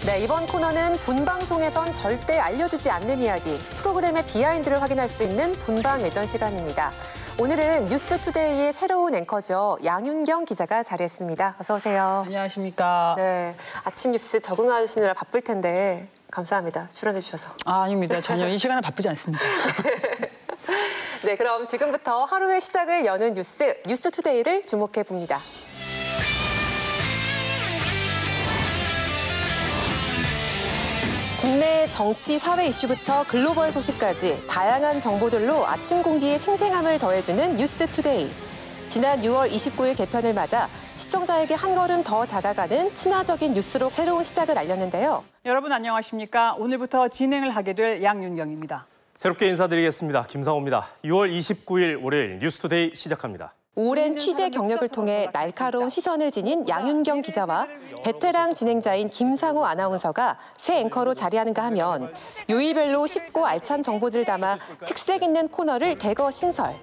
네, 이번 코너는 본방송에선 절대 알려주지 않는 이야기, 프로그램의 비하인드를 확인할 수 있는 본방 외전 시간입니다. 오늘은 뉴스투데이의 새로운 앵커죠. 양윤경 기자가 자리했습니다. 어서 오세요. 안녕하십니까. 네, 아침 뉴스 적응하시느라 바쁠 텐데 감사합니다. 출연해 주셔서. 아닙니다. 전혀 이 시간은 바쁘지 않습니다. 네, 그럼 지금부터 하루의 시작을 여는 뉴스투데이를 주목해 봅니다. 국내 정치, 사회 이슈부터 글로벌 소식까지 다양한 정보들로 아침 공기에 생생함을 더해주는 뉴스투데이. 지난 6월 29일 개편을 맞아 시청자에게 한 걸음 더 다가가는 친화적인 뉴스로 새로운 시작을 알렸는데요. 여러분 안녕하십니까. 오늘부터 진행을 하게 될 양윤경입니다. 새롭게 인사드리겠습니다. 김상호입니다. 6월 29일 월요일 뉴스투데이 시작합니다. 오랜 취재 경력을 통해 날카로운 시선을 지닌 양윤경 기자와 베테랑 진행자인 김상호 아나운서가 새 앵커로 자리하는가 하면 요일별로 쉽고 알찬 정보들을 담아 특색 있는 코너를 대거 신설.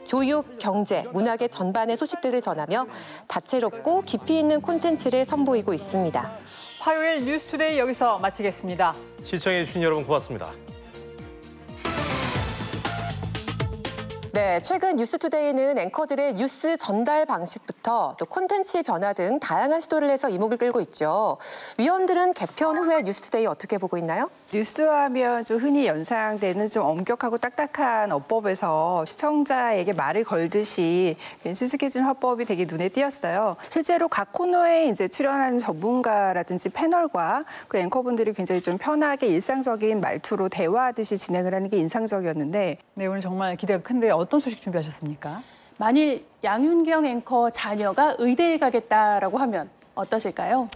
교육, 경제, 문학의 전반의 소식들을 전하며 다채롭고 깊이 있는 콘텐츠를 선보이고 있습니다. 화요일 뉴스투데이 여기서 마치겠습니다. 시청해주신 여러분 고맙습니다. 네, 최근 뉴스투데이는 앵커들의 뉴스 전달 방식부터 또 콘텐츠 변화 등 다양한 시도를 해서 이목을 끌고 있죠. 위원들은 개편 후에 뉴스투데이 어떻게 보고 있나요? 뉴스하면 좀 흔히 연상되는 좀 엄격하고 딱딱한 어법에서 시청자에게 말을 걸듯이 친숙해진 화법이 되게 눈에 띄었어요. 실제로 각 코너에 이제 출연하는 전문가라든지 패널과 그 앵커분들이 굉장히 좀 편하게 일상적인 말투로 대화하듯이 진행을 하는 게 인상적이었는데. 네, 오늘 정말 기대가 큰데 어떤 소식 준비하셨습니까? 만일 양윤경 앵커 자녀가 의대에 가겠다라고 하면 어떠실까요?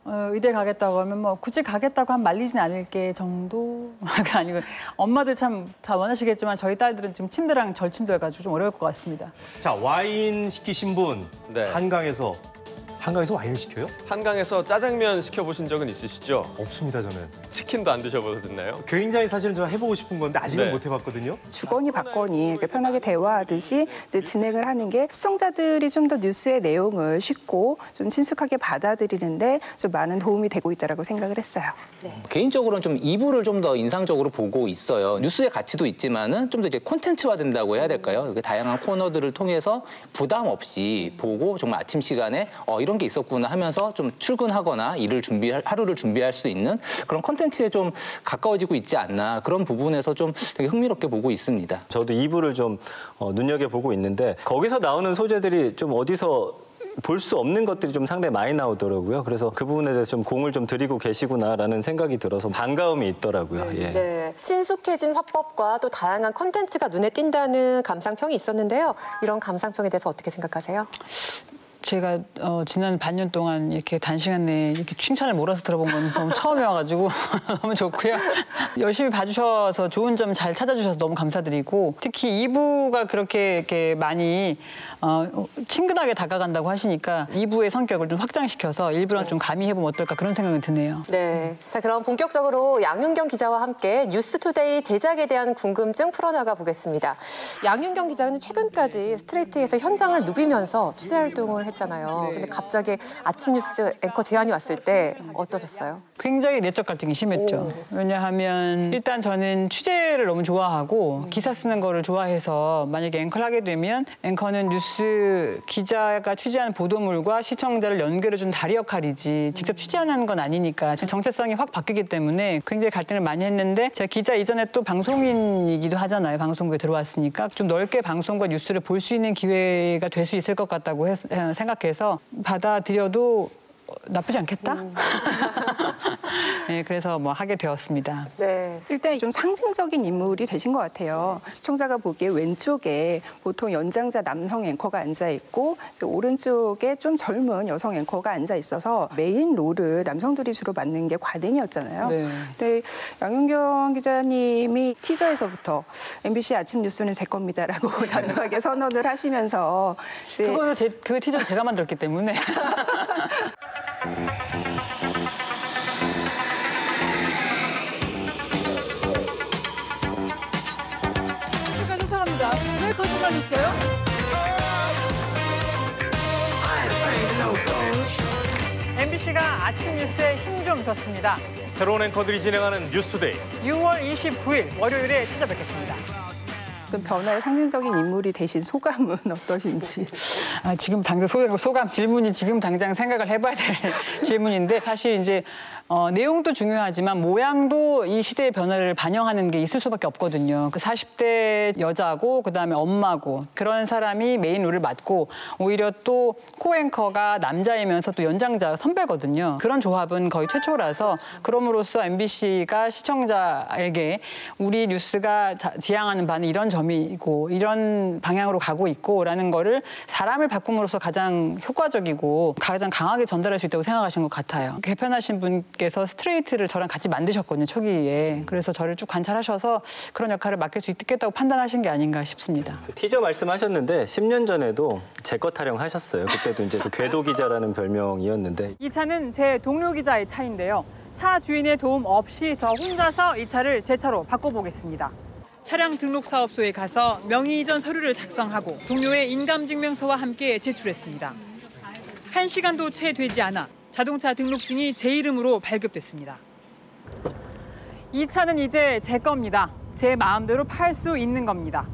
의대 가겠다고 하면 뭐 굳이 가겠다고 하면 말리진 않을 게 정도가 아니고 엄마들 참 다 원하시겠지만 저희 딸들은 지금 침대랑 절친도 해가지고 좀 어려울 것 같습니다. 자, 와인 시키신 분 네. 한강에서 와인을 시켜요? 한강에서 짜장면 시켜보신 적은 있으시죠? 없습니다, 저는. 치킨도 안 드셔보셨나요? 굉장히 사실은 좀 해보고 싶은 건데 아직은 네. 못 해봤거든요. 주거니 받거니 이렇게 편하게 대화하듯이 이제 진행을 하는 게 시청자들이 좀 더 뉴스의 내용을 쉽고 좀 친숙하게 받아들이는데 좀 많은 도움이 되고 있다고 생각을 했어요. 네. 개인적으로는 좀 2부를 좀 더 인상적으로 보고 있어요. 뉴스의 가치도 있지만은 좀 더 이제 콘텐츠화 된다고 해야 될까요? 다양한 코너들을 통해서 부담 없이 보고 정말 아침 시간에 이런 게 있었구나 하면서 좀 출근하거나 하루를 준비할 수 있는 그런 콘텐츠에 좀 가까워지고 있지 않나 그런 부분에서 좀 되게 흥미롭게 보고 있습니다. 저도 2부를 좀 눈여겨보고 있는데 거기서 나오는 소재들이 좀 어디서 볼 수 없는 것들이 좀 상당히 많이 나오더라고요. 그래서 그 부분에 대해서 좀 공을 좀 들이고 계시구나라는 생각이 들어서 반가움이 있더라고요. 예. 네, 친숙해진 화법과 또 다양한 콘텐츠가 눈에 띈다는 감상평이 있었는데요. 이런 감상평에 대해서 어떻게 생각하세요? 제가 지난 반년 동안 이렇게 단시간 내에 이렇게 칭찬을 몰아서 들어본 건 너무 처음이어가지고 너무 좋고요. 열심히 봐주셔서 좋은 점 잘 찾아주셔서 너무 감사드리고 특히 2부가 그렇게 이렇게 많이 친근하게 다가간다고 하시니까 2부의 성격을 좀 확장시켜서 일부랑 좀 가미해보면 어떨까 그런 생각이 드네요. 네, 자 그럼 본격적으로 양윤경 기자와 함께 뉴스투데이 제작에 대한 궁금증 풀어나가 보겠습니다. 양윤경 기자는 최근까지 스트레이트에서 현장을 누비면서 취재 활동을 했잖아요. 근데 갑자기 아침 뉴스 앵커 제안이 왔을 때 어떠셨어요? 굉장히 내적 갈등이 심했죠. 왜냐하면 일단 저는 취재를 너무 좋아하고 기사 쓰는 거를 좋아해서 만약에 앵커를 하게 되면 앵커는 뉴스 기자가 취재한 보도물과 시청자를 연결해준 다리 역할이지 직접 취재하는 건 아니니까 정체성이 확 바뀌기 때문에 굉장히 갈등을 많이 했는데 제가 기자 이전에 또 방송인이기도 하잖아요. 방송국에 들어왔으니까 좀 넓게 방송과 뉴스를 볼 수 있는 기회가 될 수 있을 것 같다고 생각해서 받아들여도 나쁘지 않겠다? 네, 그래서 뭐 하게 되었습니다. 네. 일단 좀 상징적인 인물이 되신 것 같아요. 시청자가 보기에 왼쪽에 보통 연장자 남성 앵커가 앉아 있고 오른쪽에 좀 젊은 여성 앵커가 앉아 있어서 메인 롤을 남성들이 주로 맡는 게 관행이었잖아요. 네. 근데 양윤경 기자님이 티저에서부터 MBC 아침 뉴스는 제 겁니다라고 단호하게 선언을 하시면서 그 티저 제가 만들었기 때문에 쫓아갑니다. 왜 거짓말했어요? MBC 씨가 아침 뉴스에 힘 좀 줬습니다. 새로운 앵커들이 진행하는 뉴스투데이. 6월 29일 월요일에 찾아뵙겠습니다. 어떤 변화의 상징적인 인물이 되신 소감은 어떠신지. 지금 당장 소감 질문이 지금 당장 생각을 해봐야 될 질문인데 사실 이제 내용도 중요하지만 모양도 이 시대의 변화를 반영하는 게 있을 수밖에 없거든요. 그 40대 여자고 그다음에 엄마고 그런 사람이 메인 롤을 맡고 오히려 또 코앵커가 남자이면서 또 연장자 선배거든요. 그런 조합은 거의 최초라서 그럼으로써 MBC가 시청자에게 우리 뉴스가 지향하는 바는 이런 점이고 이런 방향으로 가고 있고라는 거를 사람을 바꿈으로써 가장 효과적이고 가장 강하게 전달할 수 있다고 생각하신 것 같아요. 개편하신 분께서 스트레이트를 저랑 같이 만드셨거든요, 초기에. 그래서 저를 쭉 관찰하셔서 그런 역할을 맡길 수 있겠다고 판단하신 게 아닌가 싶습니다. 그 티저 말씀하셨는데 10년 전에도 제 거 타령하셨어요. 그때도 이제 그 궤도 기자라는 별명이었는데. 이 차는 제 동료 기자의 차인데요. 차 주인의 도움 없이 저 혼자서 이 차를 제 차로 바꿔보겠습니다. 차량 등록 사업소에 가서 명의 이전 서류를 작성하고 동료의 인감증명서와 함께 제출했습니다. 1시간도 채 되지 않아 자동차 등록증이 제 이름으로 발급됐습니다. 이 차는 이제 제 겁니다. 제 마음대로 팔 수 있는 겁니다.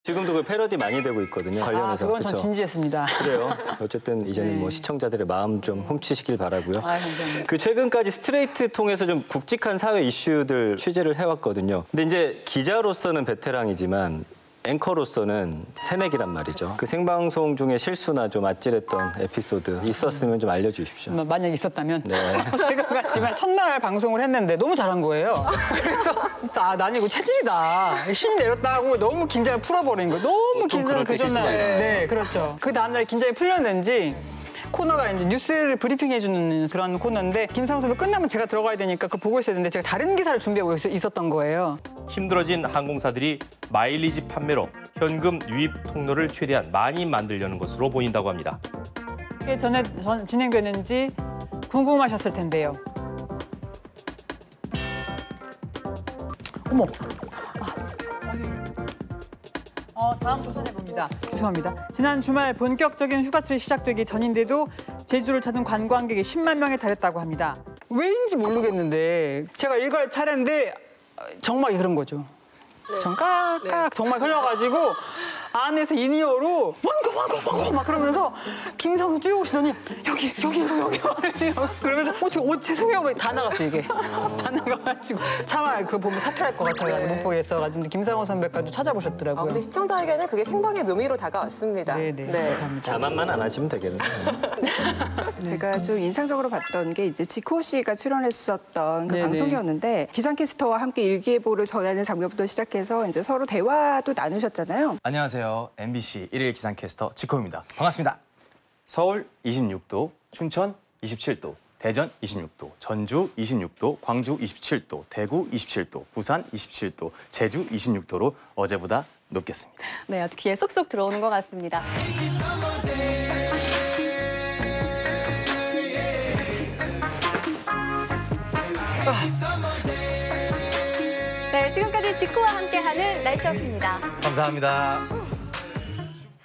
지금도 그 패러디 많이 되고 있거든요. 관련해서. 그건 전 진지했습니다. 그래요. 어쨌든 이제는 네. 뭐 시청자들의 마음 좀 훔치시길 바라고요. 감사합니다. 그 최근까지 스트레이트 통해서 좀 굵직한 사회 이슈들 취재를 해왔거든요. 근데 이제 기자로서는 베테랑이지만 앵커로서는 새내기란 말이죠. 그 생방송 중에 실수나 좀 아찔했던 에피소드 있었으면 좀 알려주십시오. 만약 있었다면 네. 제가 같지만 첫날 방송을 했는데 너무 잘한 거예요. 그래서 난 이거 체질이다. 신 내렸다 하고 너무 긴장을 풀어버린 거예요. 너무 긴장을 그 전날. 네, 그렇죠. 그 다음날 긴장이 풀렸는지 코너가 이제 뉴스를 브리핑해주는 그런 코너인데 김상우 선배 끝나면 제가 들어가야 되니까 그걸 보고 있었는데 제가 다른 기사를 준비하고 있었던 거예요. 힘들어진 항공사들이 마일리지 판매로 현금 유입 통로를 최대한 많이 만들려는 것으로 보인다고 합니다. 이게 전에 진행되는지 궁금하셨을 텐데요. 어머. 다음 조선해 봅니다. 죄송합니다. 지난 주말 본격적인 휴가철이 시작되기 전인데도 제주를 찾은 관광객이 10만 명에 달했다고 합니다. 왜인지 모르겠는데 제가 일갈 차례인데 정말 그런 거죠. 깍깍 정말 흘려가지고 안에서 인이어로 왕고 막 그러면서 김상우 뛰어오시더니 여기 그러면서 죄송해요 다 나갔어 이게 다 나가가지고 차마 그거 보면 사퇴할 것 같아요. 못 보겠어가지고 근데 김상우 선배까지 찾아보셨더라고요. 근데 시청자에게는 그게 생방의 묘미로 다가왔습니다. 네. 감사합니다. 자만만 안 하시면 되겠네요. 제가 좀 인상적으로 봤던 게 이제 지코 씨가 출연했었던 그 네네. 방송이었는데 기상캐스터와 함께 일기예보를 전하는 장면부터 시작해서 이제 서로 대화도 나누셨잖아요. 안녕하세요. MBC 1일 기상캐스터 지코입니다. 반갑습니다. 서울 26도, 춘천 27도, 대전 26도, 전주 26도, 광주 27도, 대구 27도, 부산 27도, 제주 26도로 어제보다 높겠습니다. 네, 아주 귀에 쏙쏙 들어오는 것 같습니다. 네, 지금까지 지코와 함께하는 날씨였습니다. 감사합니다.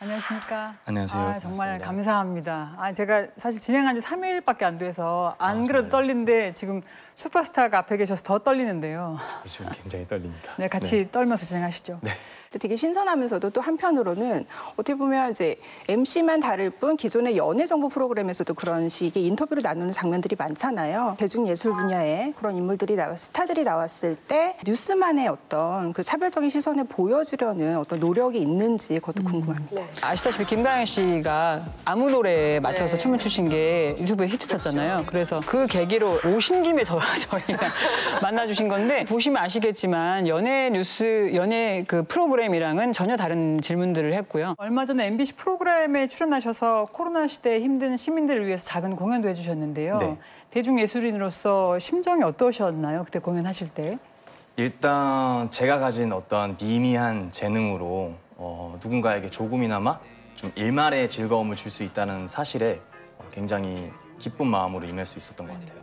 안녕하십니까. 안녕하세요. 정말 반갑습니다. 감사합니다. 제가 사실 진행한 지 3일밖에 안 돼서 안 그래도 떨리는데 지금 슈퍼스타가 앞에 계셔서 더 떨리는데요. 지금 굉장히 떨립니다. 네, 같이 떨면서 진행하시죠. 네. 되게 신선하면서도 또 한편으로는 어떻게 보면 이제 MC만 다를 뿐 기존의 연예 정보 프로그램에서도 그런 식의 인터뷰를 나누는 장면들이 많잖아요. 대중예술 분야에 그런 인물들이 스타들이 나왔을 때 뉴스만의 어떤 그 차별적인 시선을 보여주려는 어떤 노력이 있는지 그것도 궁금합니다. 아시다시피 김가연 씨가 아무 노래에 맞춰서 춤을 추신 게 유튜브에 히트쳤잖아요. 그래서 그 계기로 오신 김에 저희가 만나주신 건데 보시면 아시겠지만 연예 그 프로그램이랑은 전혀 다른 질문들을 했고요. 얼마 전에 MBC 프로그램에 출연하셔서 코로나 시대에 힘든 시민들을 위해서 작은 공연도 해주셨는데요. 네. 대중예술인으로서 심정이 어떠셨나요? 그때 공연하실 때? 일단 제가 가진 어떤 미미한 재능으로 누군가에게 조금이나마 좀 일말의 즐거움을 줄 수 있다는 사실에 굉장히 기쁜 마음으로 임할 수 있었던 것 같아요.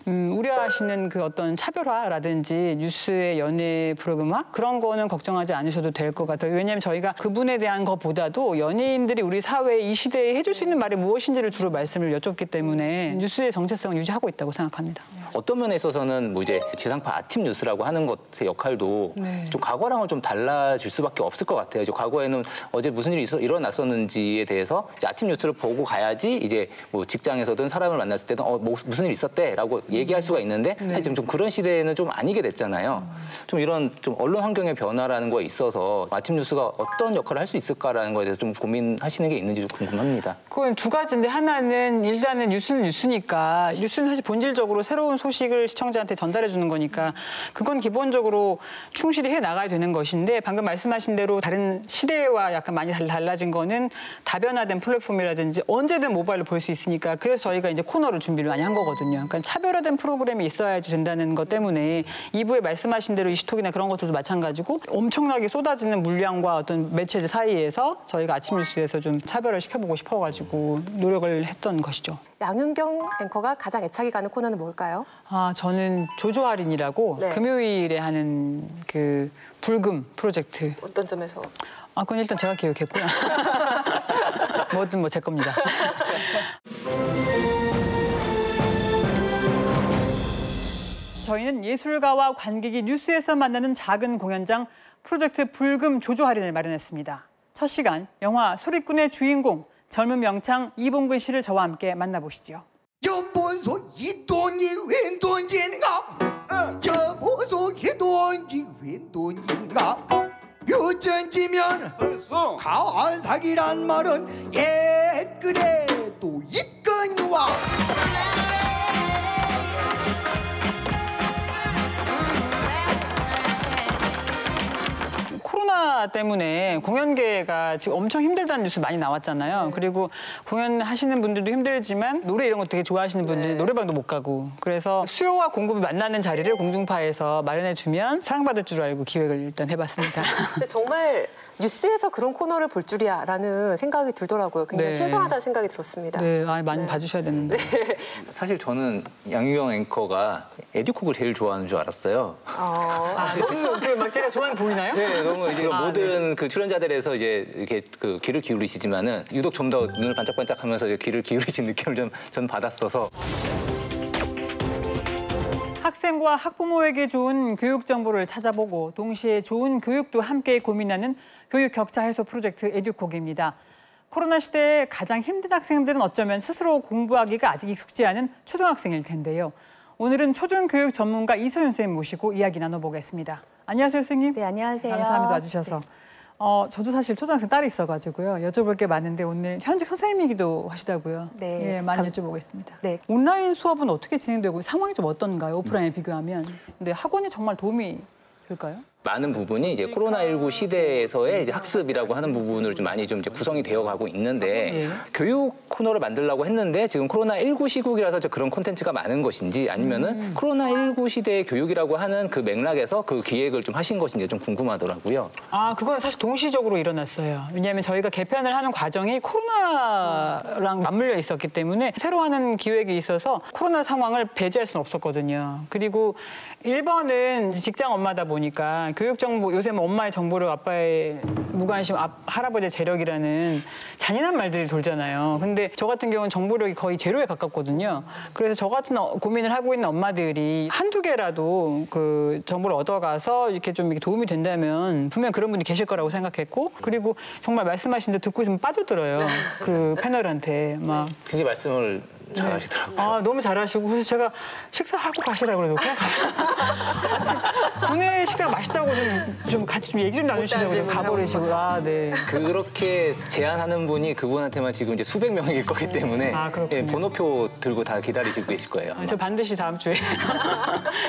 우려하시는 그 어떤 차별화라든지 뉴스의 연예 프로그램화 그런 거는 걱정하지 않으셔도 될 것 같아요. 왜냐하면 저희가 그분에 대한 것보다도 연예인들이 우리 사회에 이 시대에 해줄 수 있는 말이 무엇인지를 주로 말씀을 여쭙기 때문에 뉴스의 정체성을 유지하고 있다고 생각합니다. 어떤 면에 있어서는 뭐 이제 지상파 아침 뉴스라고 하는 것의 역할도 좀 과거랑은 좀 달라질 수밖에 없을 것 같아요. 이제 과거에는 어제 무슨 일이 일어났었는지에 대해서 이제 아침 뉴스를 보고 가야지 이제 뭐 직장에서든 사람을 만났을 때는 뭐 무슨 일이 있었대라고 얘기할 수가 있는데 사실 좀 그런 시대에는 좀 아니게 됐잖아요. 좀 이런 좀 언론 환경의 변화라는 거에 있어서 아침 뉴스가 어떤 역할을 할 수 있을까라는 거에 대해서 좀 고민하시는 게 있는지 좀 궁금합니다. 그건 두 가지인데 하나는 일단은 뉴스는 뉴스니까 뉴스는 사실 본질적으로 새로운 소식을 시청자한테 전달해 주는 거니까 그건 기본적으로 충실히 해 나가야 되는 것인데 방금 말씀하신 대로 다른 시대와 약간 많이 달라진 거는 다변화된 플랫폼이라든지 언제든 모바일로 볼 수 있으니까 그래서 저희가 이제 코너를 준비를 많이 한 거거든요. 그러니까 차별화된 프로그램이 있어야지 된다는 것 때문에 2부에 말씀하신 대로 이슈톡이나 그런 것들도 마찬가지고 엄청나게 쏟아지는 물량과 어떤 매체들 사이에서 저희가 아침 뉴스에서 좀 차별을 시켜보고 싶어가지고 노력을 했던 것이죠. 양윤경 앵커가 가장 애착이 가는 코너는 뭘까요? 저는 조조할인이라고 금요일에 하는 그 불금 프로젝트. 어떤 점에서? 그건 일단 제가 기획했고요. 뭐든 뭐 제 겁니다. 저희는 예술가와 관객이 뉴스에서 만나는 작은 공연장 프로젝트 불금 조조할인을 마련했습니다. 첫 시간 영화 소리꾼의 주인공 젊은 명창 이봉근 씨를 저와 함께 만나보시죠. 여보소 이 돈이 웬 돈인가? 여보소 이 돈이 웬 돈인가? 요전지면 가안삭이란 말은 옛그래도 있거니와. 코로나 때문에 공연계가 지금 엄청 힘들다는 뉴스 많이 나왔잖아요. 그리고 공연하시는 분들도 힘들지만 노래 이런 거 되게 좋아하시는 분들 노래방도 못 가고 그래서 수요와 공급이 만나는 자리를 공중파에서 마련해주면 사랑받을 줄 알고 기획을 일단 해봤습니다. 근데 정말 뉴스에서 그런 코너를 볼 줄이야라는 생각이 들더라고요. 굉장히 신선하다는 생각이 들었습니다. 네, 많이 봐주셔야 되는데. 사실 저는 양윤경 앵커가 에듀콕을 제일 좋아하는 줄 알았어요. 너무 막 제가 좋아하는 보이나요? 네, 너무 이제 모든 그 출연자들에서 이제 이렇게 그 귀를 기울이시지만은 유독 좀 더 눈을 반짝반짝하면서 귀를 기울이신 느낌을 좀 전 받았어서. 학생과 학부모에게 좋은 교육 정보를 찾아보고 동시에 좋은 교육도 함께 고민하는 교육 격차 해소 프로젝트 에듀콕입니다. 코로나 시대에 가장 힘든 학생들은 어쩌면 스스로 공부하기가 아직 익숙지 않은 초등학생일 텐데요. 오늘은 초등교육 전문가 이소연 선생님 모시고 이야기 나눠보겠습니다. 안녕하세요, 선생님. 네, 안녕하세요. 감사합니다, 와주셔서. 저도 사실 초등학생 딸이 있어가지고요. 여쭤볼 게 많은데 오늘 현직 선생님이기도 하시다고요. 네. 예, 많이 여쭤보겠습니다. 네. 온라인 수업은 어떻게 진행되고 상황이 좀 어떤가요? 오프라인에 비교하면. 근데 학원이 정말 도움이 될까요? 많은 부분이 이제 코로나19 시대에서의 이제 학습이라고 하는 부분을 좀 많이 좀 이제 구성이 되어가고 있는데 교육 코너를 만들려고 했는데 지금 코로나19 시국이라서 그런 콘텐츠가 많은 것인지 아니면은 코로나19 시대의 교육이라고 하는 그 맥락에서 그 기획을 좀 하신 것인지 좀 궁금하더라고요. 그건 사실 동시적으로 일어났어요. 왜냐하면 저희가 개편을 하는 과정이 코로나랑 맞물려 있었기 때문에 새로 하는 기획이 있어서 코로나 상황을 배제할 수는 없었거든요. 그리고 1번은 직장 엄마다 보니까 교육 정보, 요새 뭐 엄마의 정보를 아빠의 무관심, 할아버지의 재력이라는 잔인한 말들이 돌잖아요. 근데 저 같은 경우는 정보력이 거의 제로에 가깝거든요. 그래서 저 같은 고민을 하고 있는 엄마들이 한두 개라도 그 정보를 얻어가서 이렇게 좀 도움이 된다면 분명 그런 분이 계실 거라고 생각했고, 그리고 정말 말씀하신 대로 듣고 있으면 빠져들어요. 그 패널한테 막. 굉장히 말씀을 잘하시더라고요. 너무 잘하시고, 그래서 제가 식사하고 가시라고 그래도 그냥 국내 식당 맛있다고 좀 같이 좀 얘기 좀 나누시려고 가버리시고. 네. 그렇게 제안하는 분이 그분한테만 지금 이제 수백 명일 거기 때문에 번호표 들고 다 기다리시고 계실 거예요. 저 반드시 다음 주에.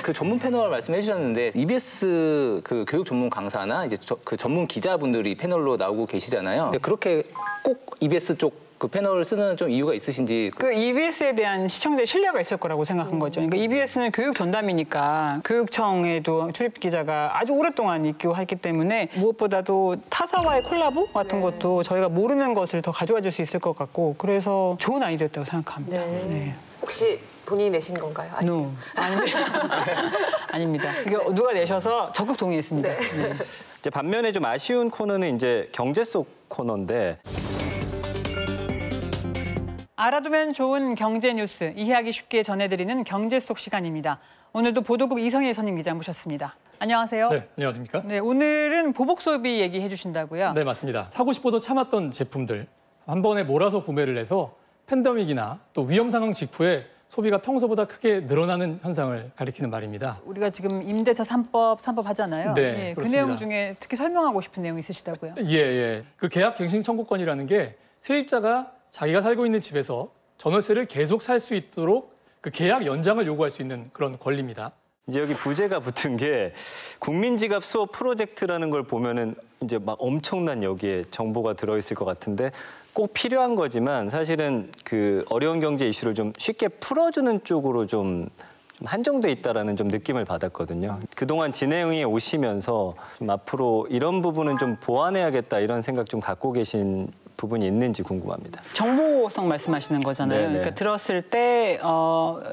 그 전문 패널 말씀해 주셨는데 EBS 그 교육 전문 강사나 이제 그 전문 기자분들이 패널로 나오고 계시잖아요. 그렇게 꼭 EBS 쪽 그 패널을 쓰는 좀 이유가 있으신지. 그 EBS에 대한 시청자의 신뢰가 있을 거라고 생각한 거죠. 그러니까 EBS는 교육 전담이니까 교육청에도 출입 기자가 아주 오랫동안 있고 했기 때문에 무엇보다도 타사와의 콜라보 같은 것도 저희가 모르는 것을 더 가져와 줄 수 있을 것 같고, 그래서 좋은 아이디어였다고 생각합니다. 혹시 본인이 내신 건가요? No. 아닙니다. 이게 누가 내셔서 적극 동의했습니다. 네. 네. 이제 반면에 좀 아쉬운 코너는 이제 경제 속 코너인데 알아두면 좋은 경제 뉴스, 이해하기 쉽게 전해드리는 경제 속 시간입니다. 오늘도 보도국 이성일 선임 기자 모셨습니다. 안녕하세요. 네, 안녕하십니까? 네, 오늘은 보복 소비 얘기해 주신다고요? 네, 맞습니다. 사고 싶어도 참았던 제품들 한 번에 몰아서 구매를 해서 팬데믹이나 또 위험 상황 직후에 소비가 평소보다 크게 늘어나는 현상을 가리키는 말입니다. 우리가 지금 임대차 3법 하잖아요. 네, 예, 그 그렇습니다. 내용 중에 특히 설명하고 싶은 내용이 있으시다고요? 예. 그 계약 갱신 청구권이라는 게 세입자가 자기가 살고 있는 집에서 전월세를 계속 살 수 있도록 그 계약 연장을 요구할 수 있는 그런 권리입니다. 이제 여기 부제가 붙은 게 국민지갑 수호 프로젝트라는 걸 보면은 이제 막 엄청난 여기에 정보가 들어있을 것 같은데 꼭 필요한 거지만 사실은 그 어려운 경제 이슈를 좀 쉽게 풀어주는 쪽으로 좀 한정돼 있다라는 좀 느낌을 받았거든요. 그동안 진행해 오시면서 좀 앞으로 이런 부분은 좀 보완해야겠다 이런 생각 좀 갖고 계신 부분이 있는지 궁금합니다. 정보성 말씀하시는 거잖아요. 네네. 그러니까 들었을 때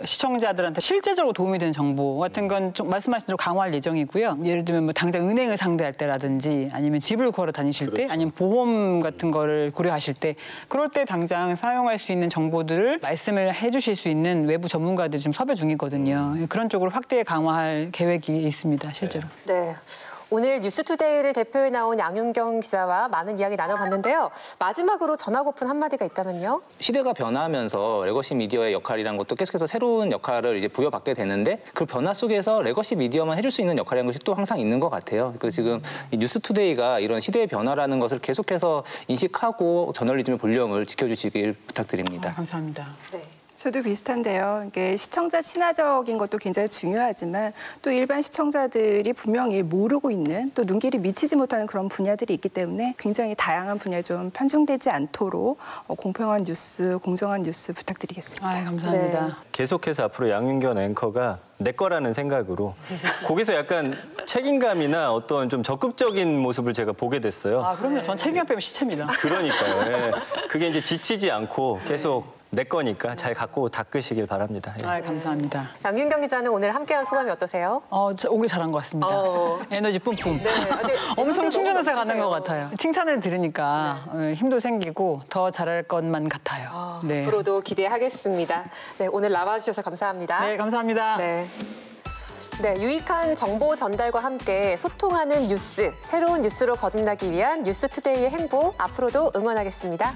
시청자들한테 실제적으로 도움이 되는 정보 같은 건 좀 말씀하신 대로 강화할 예정이고요. 예를 들면 뭐 당장 은행을 상대할 때라든지 아니면 집을 구하러 다니실 때 아니면 보험 같은 거를 고려하실 때 그럴 때 당장 사용할 수 있는 정보들을 말씀을 해주실 수 있는 외부 전문가들이 지금 섭외 중이거든요. 그런 쪽으로 확대 강화할 계획이 있습니다, 실제로. 네. 오늘 뉴스투데이를 대표해 나온 양윤경 기자와 많은 이야기 나눠봤는데요. 마지막으로 전하고픈 한마디가 있다면요? 시대가 변화하면서 레거시 미디어의 역할이라는 것도 계속해서 새로운 역할을 이제 부여받게 되는데 그 변화 속에서 레거시 미디어만 해줄 수 있는 역할이라는 것이 또 항상 있는 것 같아요. 그 지금 이 뉴스투데이가 이런 시대의 변화라는 것을 계속해서 인식하고 저널리즘의 본령을 지켜주시길 부탁드립니다. 감사합니다. 네. 저도 비슷한데요. 이게 시청자 친화적인 것도 굉장히 중요하지만 또 일반 시청자들이 분명히 모르고 있는 또 눈길이 미치지 못하는 그런 분야들이 있기 때문에 굉장히 다양한 분야에 좀 편중되지 않도록 공평한 뉴스, 공정한 뉴스 부탁드리겠습니다. 감사합니다. 네. 계속해서 앞으로 양윤경 앵커가 내 거라는 생각으로 거기서 약간 책임감이나 어떤 좀 적극적인 모습을 제가 보게 됐어요. 그럼요. 전 책임감 빼면 시체입니다. 그러니까요. 예. 그게 이제 지치지 않고 계속 내 거니까 잘 갖고 닦으시길 바랍니다. 예. 감사합니다. 양윤경 기자는 오늘 함께한 소감이 어떠세요? 오길 잘한 것 같습니다. 에너지 뿜뿜. 네. 근데 엄청 충전해서 가는 것 넘치세요. 같아요. 칭찬을 들으니까 힘도 생기고 더 잘할 것만 같아요. 네. 앞으로도 기대하겠습니다. 네, 오늘 나와주셔서 감사합니다. 네, 감사합니다. 네. 네, 유익한 정보 전달과 함께 소통하는 뉴스, 새로운 뉴스로 거듭나기 위한 뉴스투데이의 행보 앞으로도 응원하겠습니다.